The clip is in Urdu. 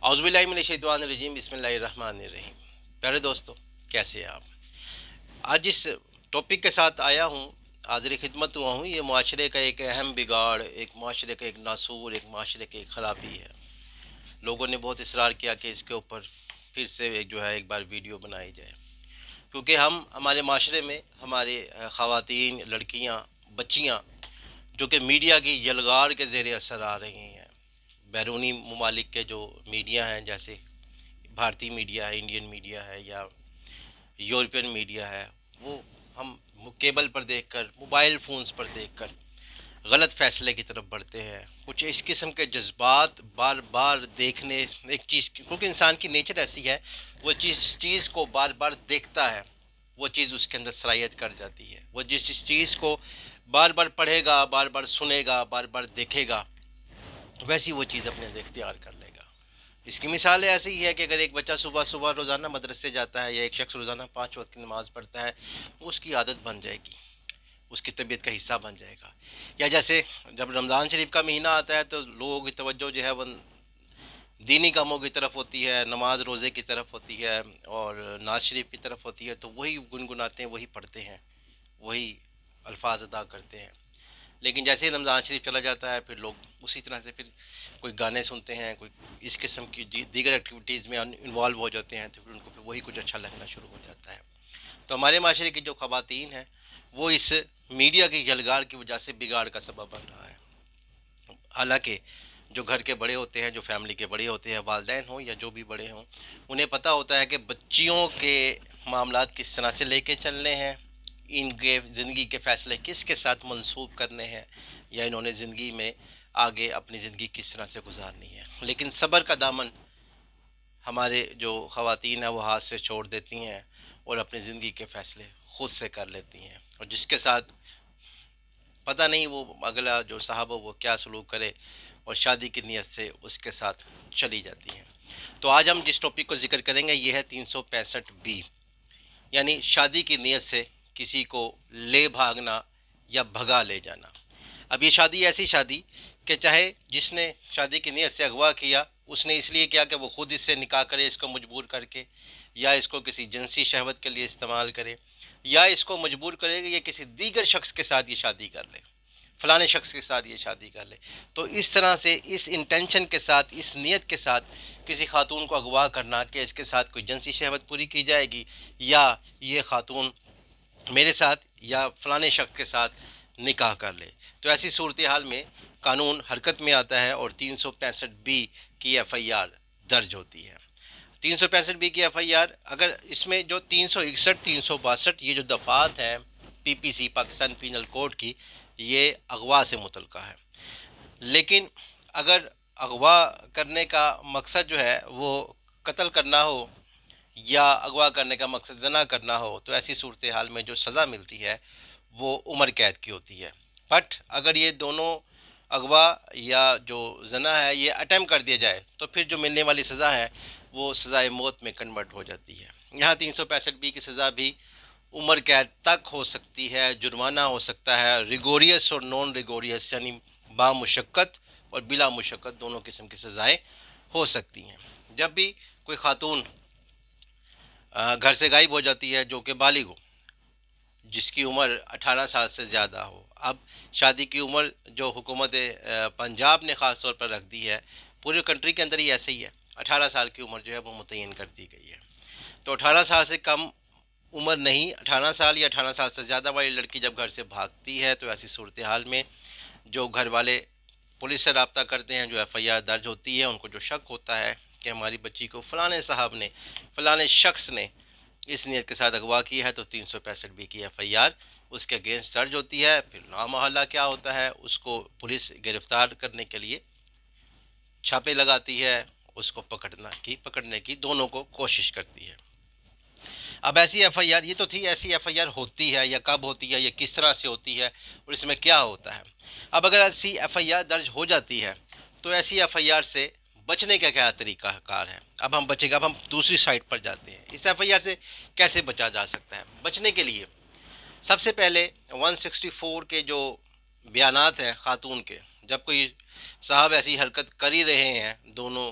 اعوذ باللہ من الشیطان الرجیم بسم اللہ الرحمن الرحیم۔ پیارے دوستو، کیسے ہیں آپ؟ آج اس ٹاپک کے ساتھ آیا ہوں، حاضر خدمت ہوا ہوں۔ یہ معاشرے کا ایک اہم بگاڑ، ایک معاشرے کا ایک ناسور، ایک معاشرے کی ایک خرابی ہے۔ لوگوں نے بہت اصرار کیا کہ اس کے اوپر پھر سے ایک بار ویڈیو بنائی جائے، کیونکہ ہمارے معاشرے میں ہمارے خواتین، لڑکیاں، بچیاں جو کہ میڈیا کی یلغار کے زیر اثر آ رہی ہیں۔ بیرونی ممالک کے جو میڈیا ہیں، جیسے بھارتی میڈیا ہے، انڈین میڈیا ہے یا یورپین میڈیا ہے، وہ ہم کیبل پر دیکھ کر، موبائل فونز پر دیکھ کر غلط فیصلے کی طرف بڑھتے ہیں۔ کچھ اس قسم کے جذبات بار بار دیکھنے، ایک چیز کیونکہ انسان کی نیچر ایسی ہے، وہ چیز کو بار بار دیکھتا ہے، وہ چیز اس کے اندر صلاحیت کر جاتی ہے۔ وہ جس چیز کو بار بار پڑھے گا، بار بار سنے گا، بار بار دیکھے گا، ویسی وہ چیز اپنے اندر اختیار کر لے گا۔ اس کی مثال ایسی ہی ہے کہ اگر ایک بچہ صبح صبح روزانہ مدرسے جاتا ہے، یا ایک شخص روزانہ 5 وقت کی نماز پڑھتا ہے، وہ اس کی عادت بن جائے گی، اس کی طبیعت کا حصہ بن جائے گا۔ یا جیسے جب رمضان شریف کا مہینہ آتا ہے تو لوگوں کی توجہ جو ہے وہ دینی کاموں کی طرف ہوتی ہے، نماز روزے کی طرف ہوتی ہے اور ناز شریف کی طرف ہوتی ہے، تو وہی گنگناتے ہیں، وہی پڑھتے ہیں، وہی الفاظ ادا کرتے ہیں۔ لیکن جیسے ہی رمضان شریف چلا جاتا ہے، پھر لوگ اسی طرح سے پھر کوئی گانے سنتے ہیں، کوئی اس قسم کی دیگر ایکٹیویٹیز میں انوالو ہو جاتے ہیں، تو پھر ان کو پھر وہی کچھ اچھا لگنا شروع ہو جاتا ہے۔ تو ہمارے معاشرے کی جو خواتین ہیں، وہ اس میڈیا کی یلغار کی وجہ سے بگاڑ کا سبب بن رہا ہے۔ حالانکہ جو گھر کے بڑے ہوتے ہیں، جو فیملی کے بڑے ہوتے ہیں، والدین ہوں یا جو بھی بڑے ہوں، انہیں پتہ ہوتا ہے کہ بچیوں کے معاملات کس طرح سے لے کے چلنے ہیں، ان کے زندگی کے فیصلے کس کے ساتھ منسوب کرنے ہیں، یا انہوں نے زندگی میں آگے اپنی زندگی کس طرح سے گزارنی ہے۔ لیکن صبر کا دامن ہمارے جو خواتین ہیں وہ ہاتھ سے چھوڑ دیتی ہیں اور اپنی زندگی کے فیصلے خود سے کر لیتی ہیں، اور جس کے ساتھ پتہ نہیں وہ اگلا جو صاحب ہو وہ کیا سلوک کرے، اور شادی کی نیت سے اس کے ساتھ چلی جاتی ہیں۔ تو آج ہم جس ٹاپک کو ذکر کریں گے یہ ہے 365 یعنی شادی کی نیت سے کسی کو لے بھاگنا یا بھگا لے جانا۔ اب یہ شادی ایسی شادی کہ چاہے جس نے شادی کی نیت سے اغوا کیا، اس نے اس لیے کیا کہ وہ خود اس سے نکاح کرے، اس کو مجبور کر کے، یا اس کو کسی جنسی شہوت کے لیے استعمال کرے، یا اس کو مجبور کرے کہ یہ کسی دیگر شخص کے ساتھ یہ شادی کر لے، فلانے شخص کے ساتھ یہ شادی کر لے۔ تو اس طرح سے اس انٹینشن کے ساتھ، اس نیت کے ساتھ کسی خاتون کو اغوا کرنا کہ اس کے ساتھ کوئی جنسی شہوت پوری کی جائے گی، یا یہ خاتون میرے ساتھ یا فلانے شخص کے ساتھ نکاح کر لے، تو ایسی صورتحال میں قانون حرکت میں آتا ہے اور 365 کی ایف آئی آر درج ہوتی ہے۔ 365 کی ایف آئی آر، اگر اس میں جو 361 362 یہ جو دفعات ہیں پی پی سی پاکستان پینل کوڈ کی، یہ اغوا سے متعلقہ ہے۔ لیکن اگر اغوا کرنے کا مقصد جو ہے وہ قتل کرنا ہو، یا اغوا کرنے کا مقصد زنا کرنا ہو، تو ایسی صورتحال میں جو سزا ملتی ہے وہ عمر قید کی ہوتی ہے۔ بٹ اگر یہ دونوں اغوا یا جو زنا ہے یہ اٹیمپ کر دیا جائے، تو پھر جو ملنے والی سزا ہے وہ سزائے موت میں کنورٹ ہو جاتی ہے۔ یہاں 365 کی سزا بھی عمر قید تک ہو سکتی ہے، جرمانہ ہو سکتا ہے، ریگوریس اور نان ریگوریس یعنی با مشقت اور بلا مشقت دونوں قسم کی سزائیں ہو سکتی ہیں۔ جب بھی کوئی خاتون گھر سے غائب ہو جاتی ہے جو کہ بالغ ہو، جس کی عمر 18 سال سے زیادہ ہو، اب شادی کی عمر جو حکومت پنجاب نے خاص طور پر رکھ دی ہے، پورے کنٹری کے اندر ہی ایسے ہی ہے، 18 سال کی عمر جو ہے وہ متعین کر دی گئی ہے۔ تو 18 سال سے کم عمر نہیں، 18 سال یا 18 سال سے زیادہ والی لڑکی جب گھر سے بھاگتی ہے، تو ایسی صورتحال میں جو گھر والے پولیس سے رابطہ کرتے ہیں، جو ایف آئی آر درج ہوتی ہے، ان کو جو شک ہوتا ہے کہ ہماری بچی کو فلانے صاحب نے، فلانے شخص نے اس نیت کے ساتھ اغوا کی ہے، تو 365 کی ایف آئی آر اس کے اگینسٹ درج ہوتی ہے۔ پھر لامحالہ کیا ہوتا ہے، اس کو پولیس گرفتار کرنے کے لیے چھاپے لگاتی ہے، اس کو پکڑنے کی دونوں کو کوشش کرتی ہے۔ اب ایسی ایف آئی آر، یہ تو تھی ایسی ایف آئی آر ہوتی ہے یا کب ہوتی ہے یا کس طرح سے ہوتی ہے اور اس میں کیا ہوتا ہے۔ اب اگر ایسی ایف آئی آر درج ہو جاتی ہے تو ایسی ایف آئی آر سے بچنے کا کیا طریقہ کار ہے؟ اب ہم بچیں گے، اب ہم دوسری سائٹ پر جاتے ہیں، اس ایف آئی آر سے کیسے بچا جا سکتا ہے؟ بچنے کے لیے سب سے پہلے 164 کے جو بیانات ہیں خاتون کے، جب کوئی صاحب ایسی حرکت کر ہی رہے ہیں دونوں